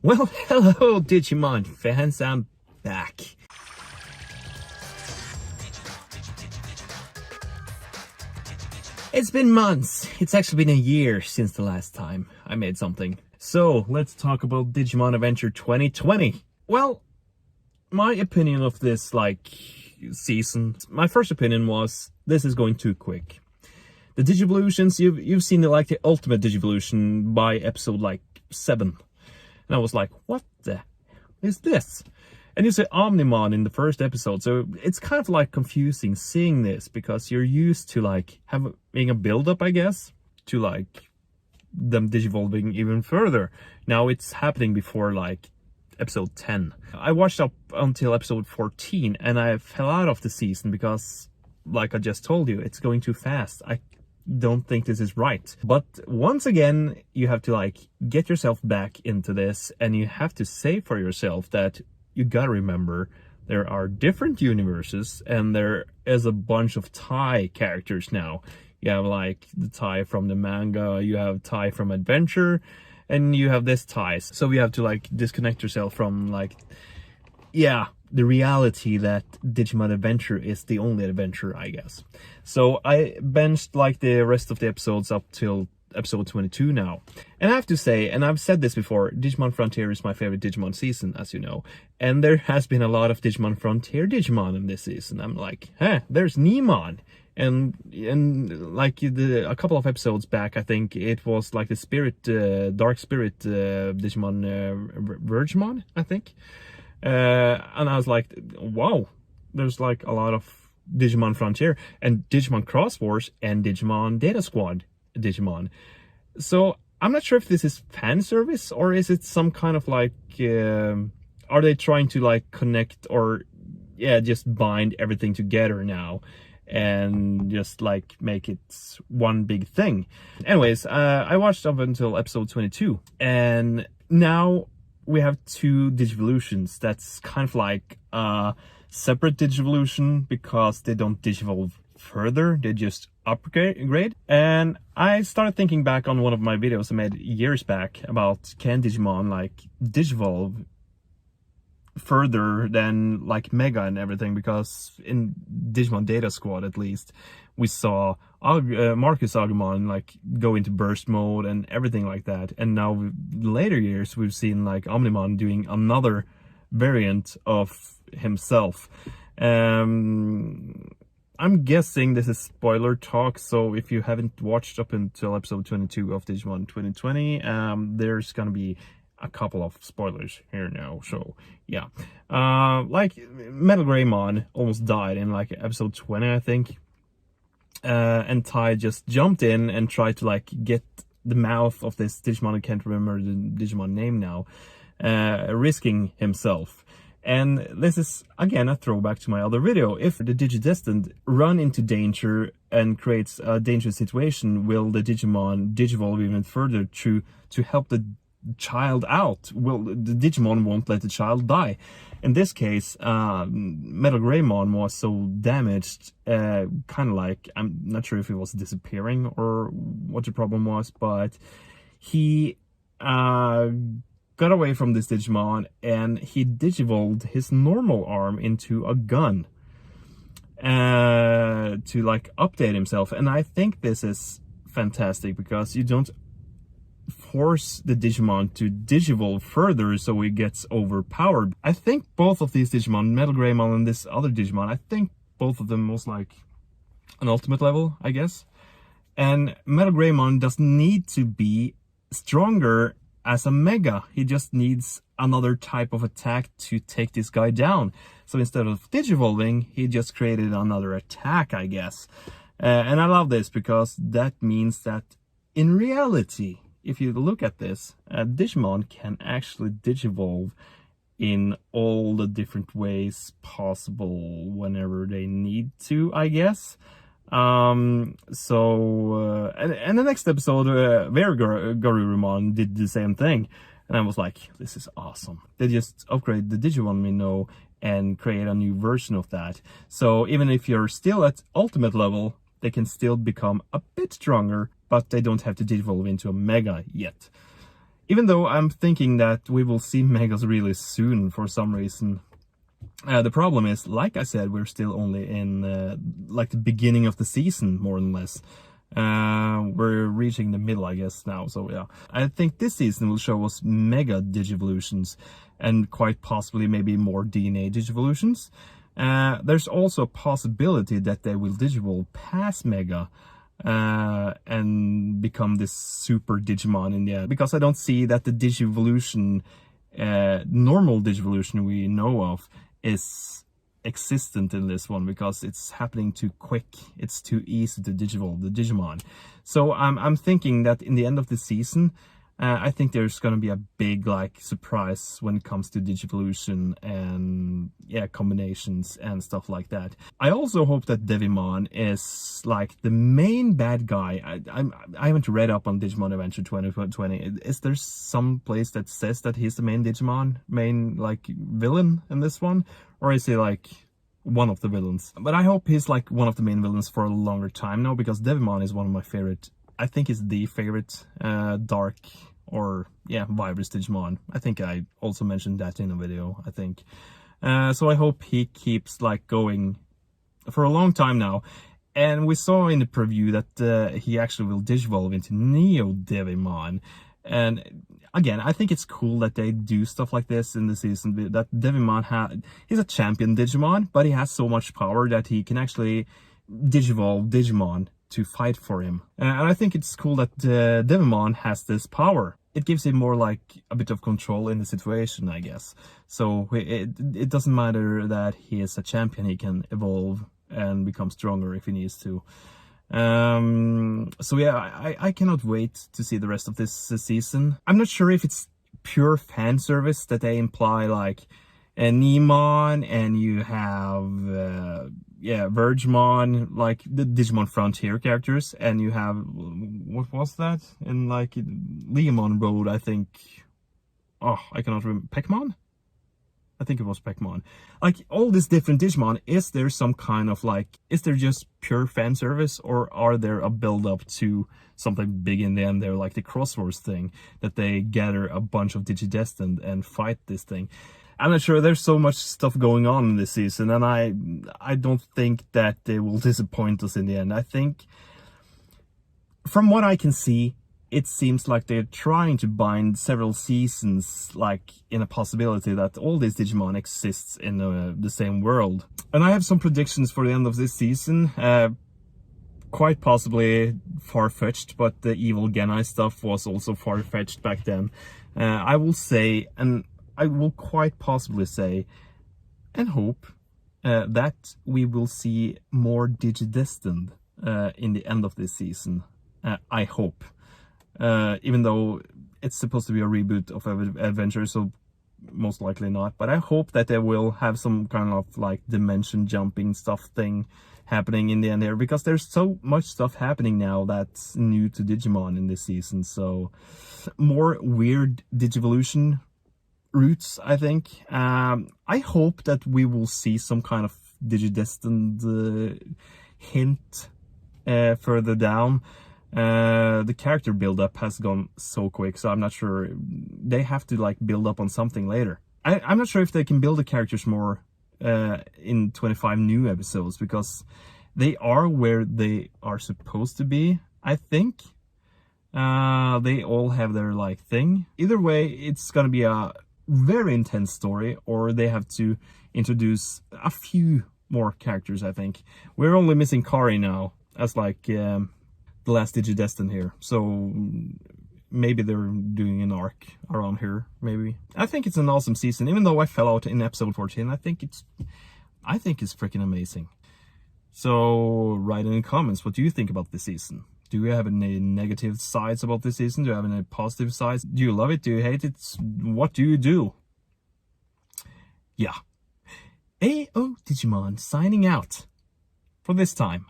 Well, hello Digimon fans, I'm back. It's been months. It's actually been a year since the last time I made something. So, let's talk about Digimon Adventure 2020. Well, my opinion of this, season, my first opinion was, this is going too quick. The Digivolutions, you've seen the ultimate Digivolution by episode 7. And I was like, what the hell is this? And you say Omnimon in the first episode, so it's kind of confusing seeing this, because you're used to having a build-up, I guess, to them digivolving even further. Now it's happening before episode 10. I watched up until episode 14 and I fell out of the season because, like I just told you, it's going too fast. I don't think this is right. But once again, you have to get yourself back into this, and you have to say for yourself that you gotta remember there are different universes, and there is a bunch of Tai characters now. You have the Tai from the manga, you have Tai from Adventure, and you have this Tai. So you have to disconnect yourself from the reality that Digimon Adventure is the only adventure, I guess. So I benched the rest of the episodes up till episode 22 now. And I have to say, and I've said this before, Digimon Frontier is my favorite Digimon season, as you know. And there has been a lot of Digimon Frontier Digimon in this season. I'm there's Nemon. And a couple of episodes back, I think it was the spirit, dark spirit Digimon Vergemon, I think. And I was like, wow, there's a lot of Digimon Frontier and Digimon Cross Wars and Digimon Data Squad Digimon. So I'm not sure if this is fan service, or is it some kind of are they trying to connect, or just bind everything together now and just make it one big thing. Anyways, I watched up until episode 22, and now we have two Digivolutions. That's kind of a separate Digivolution, because they don't digivolve further, they just upgrade. And I started thinking back on one of my videos I made years back about, can Digimon digivolve further than Mega and everything, because in Digimon Data Squad at least we saw Marcus Agumon go into burst mode and everything like that, and now later years we've seen Omnimon doing another variant of himself. I'm guessing this is spoiler talk, so if you haven't watched up until episode 22 of Digimon 2020, there's gonna be a couple of spoilers here now, so yeah. Metal Greymon almost died in episode 20, I think. And Tai just jumped in and tried to get the mouth of this Digimon, I can't remember the Digimon name now, risking himself. And this is, again, a throwback to my other video. If the Digidestined run into danger and creates a dangerous situation, will the Digimon digivolve even further to help the child out? Well, the Digimon won't let the child die. In this case, Metal Greymon was so damaged, kind of I'm not sure if he was disappearing or what the problem was, but he got away from this Digimon, and he digivolved his normal arm into a gun to update himself. And I think this is fantastic, because you don't force the Digimon to digivolve further so he gets overpowered. I think both of these Digimon, Metal Greymon and this other Digimon, I think both of them was an ultimate level, I guess. And Metal Greymon doesn't need to be stronger as a Mega. He just needs another type of attack to take this guy down. So instead of digivolving, he just created another attack, I guess. And I love this, because that means that in reality, if you look at this, Digimon can actually digivolve in all the different ways possible whenever they need to, I guess. And the next episode, Garurumon did the same thing, and I was like, this is awesome. They just upgrade the Digimon we know and create a new version of that. So even if you're still at ultimate level, they can still become a bit stronger, but they don't have to digivolve into a Mega yet. Even though I'm thinking that we will see Megas really soon for some reason. The problem is, like I said, we're still only in like the beginning of the season, more or less. We're reaching the middle, I guess, now. So yeah, I think this season will show us Mega Digivolutions and quite possibly maybe more DNA Digivolutions. There's also a possibility that they will Digivolve past Mega and become this super Digimon in the end, because I don't see that the Digivolution, normal Digivolution we know of, is existent in this one, because it's happening too quick. It's too easy to Digivolve the Digimon. So I'm thinking that in the end of the season, I think there's gonna be a big like surprise when it comes to Digivolution and yeah, combinations and stuff like that. I also hope that Devimon is like the main bad guy. I haven't read up on Digimon Adventure 2020. Is there some place that says that he's the main Digimon, main like villain in this one, or is he like one of the villains? But I hope he's like one of the main villains for a longer time now, because Devimon is one of my favorite. I think he's the favorite dark or yeah, virus Digimon. I think I also mentioned that in a video, I think. So I hope he keeps like going for a long time now. And we saw in the preview that he actually will Digivolve into Neo Devimon. And again, I think it's cool that they do stuff like this in the season. That Devimon he's a champion Digimon, but he has so much power that he can actually Digivolve Digimon to fight for him. And I think it's cool that Devimon has this power. It gives him more like a bit of control in the situation, I guess. So it doesn't matter that he is a champion, he can evolve and become stronger if he needs to. So yeah, I cannot wait to see the rest of this season. I'm not sure if it's pure fan service that they imply like Nemon, and you have Vergemon, like the Digimon Frontier characters, and you have, what was that in like Leomon Road, I think. Oh, I cannot remember. Pekmon? I think it was Pekmon. Like all these different Digimon, is there some kind of like, is there just pure fan service, or are there a build up to something big in the end there, like the Crosswords thing, that they gather a bunch of Digidestined and fight this thing? I'm not sure. There's so much stuff going on in this season, and I don't think that they will disappoint us in the end. I think, from what I can see, it seems like they're trying to bind several seasons, like in a possibility that all these Digimon exists in the same world. And I have some predictions for the end of this season. Quite possibly far-fetched, but the evil Genai stuff was also far-fetched back then. I will say, and I will quite possibly say and hope that we will see more Digidestined in the end of this season. I hope. Even though it's supposed to be a reboot of Adventure, so most likely not. But I hope that they will have some kind of like dimension jumping stuff thing happening in the end here, because there's so much stuff happening now that's new to Digimon in this season. So more weird Digivolution routes, I think. I hope that we will see some kind of Digidestined hint further down. The character build-up has gone so quick, so I'm not sure. They have to like build up on something later. I'm not sure if they can build the characters more in 25 new episodes, because they are where they are supposed to be, I think. They all have their like thing. Either way, it's gonna be a very intense story, or they have to introduce a few more characters, I think. We're only missing Kari now as like the last Digidestined here, so maybe they're doing an arc around here, maybe. I think it's an awesome season, even though I fell out in episode 14. I think it's freaking amazing. So write in the comments, what do you think about this season? Do you have any negative sides about this season? Do you have any positive sides? Do you love it? Do you hate it? What do you do? Yeah. AODigimon signing out for this time.